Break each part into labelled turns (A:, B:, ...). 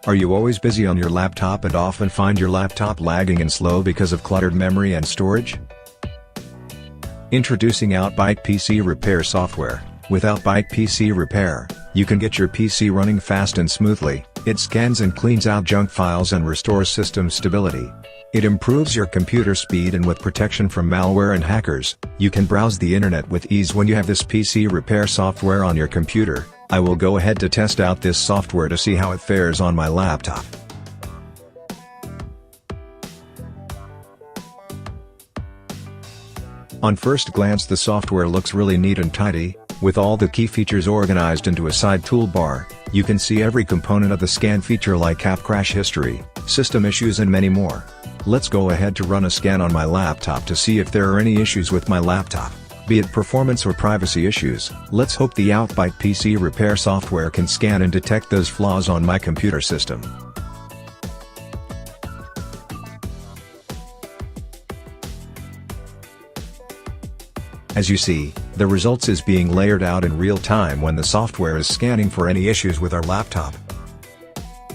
A: Are you always busy on your laptop and often find your laptop lagging and slow because of cluttered memory and storage? Introducing Outbyte PC Repair software. With Outbyte PC Repair, you can get your PC running fast and smoothly. It scans and cleans out junk files and restores system stability. It improves your computer speed, and with protection from malware and hackers, you can browse the internet with ease when you have this PC repair software on your computer. I will go ahead to test out this software to see how it fares on my laptop. On first glance, the software looks really neat and tidy, with all the key features organized into a side toolbar. You can see every component of the scan feature like app crash history, system issues and many more. Let's go ahead to run a scan on my laptop to see if there are any issues with my laptop, be it performance or privacy issues. Let's hope the Outbyte PC Repair software can scan and detect those flaws on my computer system. As you see, the results is being layered out in real time when the software is scanning for any issues with our laptop.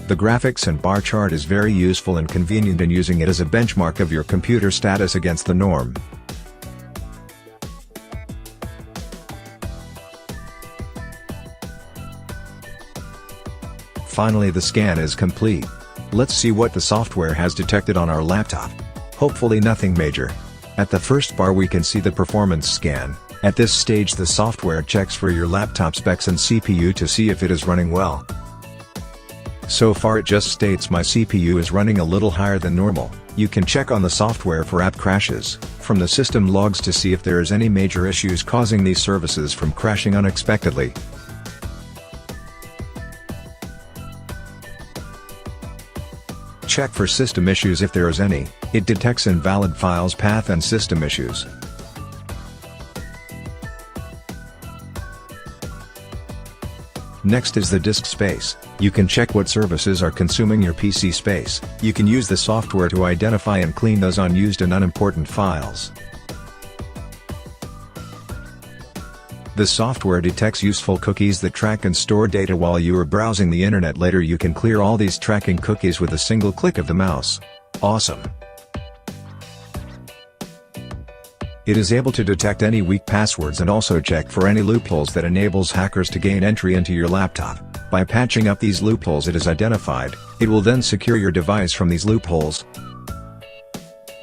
A: The graphics and bar chart is very useful and convenient in using it as a benchmark of your computer status against the norm. Finally, the scan is complete. Let's see what the software has detected on our laptop. Hopefully nothing major. At the first bar we can see the performance scan. At this stage the software checks for your laptop specs and CPU to see if it is running well. So far it just states my CPU is running a little higher than normal. You can check on the software for app crashes from the system logs to see if there is any major issues causing these services from crashing unexpectedly. Check for system issues if there is any. It detects invalid files path and system issues. Next is the disk space. You can check what services are consuming your PC space. You can use the software to identify and clean those unused and unimportant files. The software detects useful cookies that track and store data while you are browsing the internet. Later you can clear all these tracking cookies with a single click of the mouse. Awesome! It is able to detect any weak passwords and also check for any loopholes that enables hackers to gain entry into your laptop. By patching up these loopholes it is identified, it will then secure your device from these loopholes.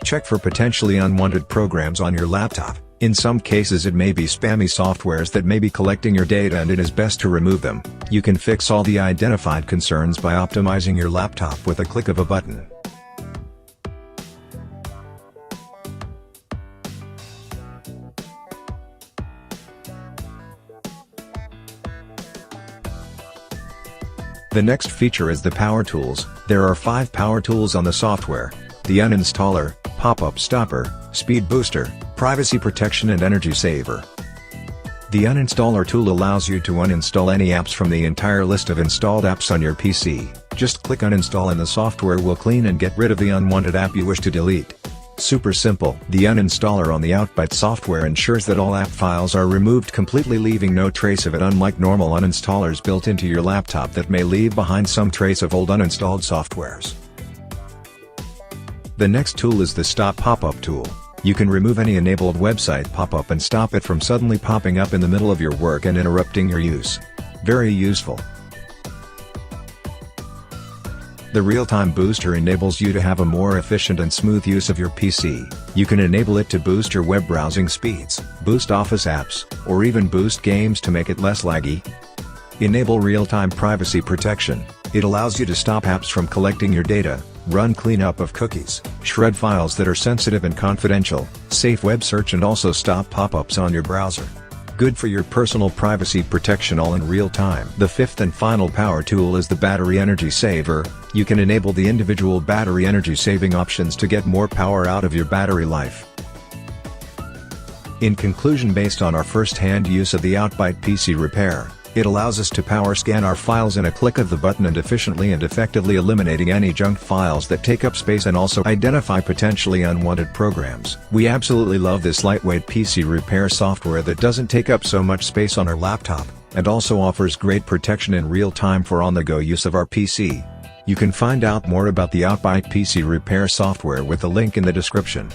A: Check for potentially unwanted programs on your laptop. In some cases it may be spammy softwares that may be collecting your data and it is best to remove them. You can fix all the identified concerns by optimizing your laptop with a click of a button. The next feature is the power tools. There are 5 power tools on the software: the uninstaller, pop-up stopper, speed booster, privacy protection and energy saver. The uninstaller tool allows you to uninstall any apps from the entire list of installed apps on your PC. Just click uninstall and the software will clean and get rid of the unwanted app you wish to delete. Super simple. The uninstaller on the Outbyte software ensures that all app files are removed completely, leaving no trace of it, unlike normal uninstallers built into your laptop that may leave behind some trace of old uninstalled softwares. The next tool is the Stop Pop-up tool. You can remove any enabled website pop-up and stop it from suddenly popping up in the middle of your work and interrupting your use. Very useful. The Real-Time Booster enables you to have a more efficient and smooth use of your PC. You can enable it to boost your web browsing speeds, boost Office apps, or even boost games to make it less laggy. Enable real-time privacy protection. It allows you to stop apps from collecting your data, run cleanup of cookies, shred files that are sensitive and confidential, safe web search and also stop pop-ups on your browser. Good for your personal privacy protection all in real time. The fifth and final power tool is the battery energy saver. You can enable the individual battery energy saving options to get more power out of your battery life. In conclusion, based on our first-hand use of the Outbyte PC Repair, it allows us to power scan our files in a click of the button and efficiently and effectively eliminating any junk files that take up space and also identify potentially unwanted programs. We absolutely love this lightweight PC repair software that doesn't take up so much space on our laptop, and also offers great protection in real time for on-the-go use of our PC. You can find out more about the Outbyte PC Repair software with the link in the description.